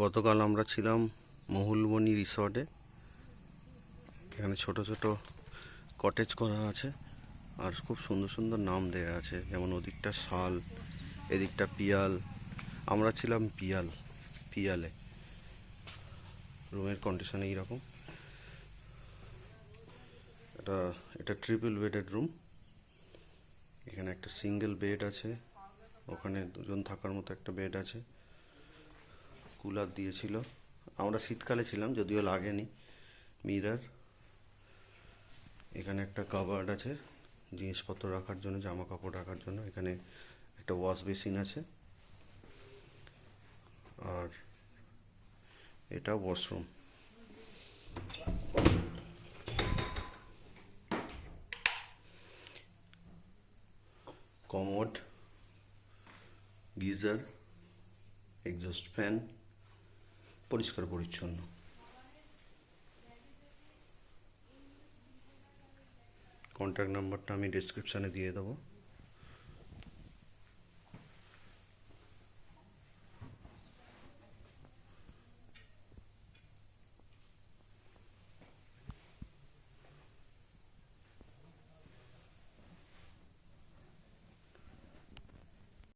গতকাল আমরা ছিলাম মহুলবনি রিসর্টে। এখানে ছোট ছোট কটেজ করা আছে আর খুব সুন্দর সুন্দর নাম দেওয়া আছে, যেমন ওদিকটা শাল, এদিকটা পিয়াল। আমরা ছিলাম পিয়ালে। রুমের কন্ডিশন এইরকম। এটা ট্রিপল বেডেড রুম। এখানে একটা সিঙ্গেল বেড আছে, ওখানে দুজন থাকার মতো একটা বেড আছে। কুলার দিয়েছিল, আমরা শীতকালে ছিলাম যদিও লাগেনি। মিরর, এখানে একটা কাভার্ড আছে জিনিসপত্র রাখার জন্য, জামা কাপড় রাখার জন্য। এখানে একটা ওয়াশ বেসিন আছে আর এটা washroom. Commode, geyser, exhaust fan, পরিষ্কার পরিচ্ছন্ন। কন্ট্যাক্ট নাম্বারটা আমি ডেসক্রিপশানে দিয়ে দেবো।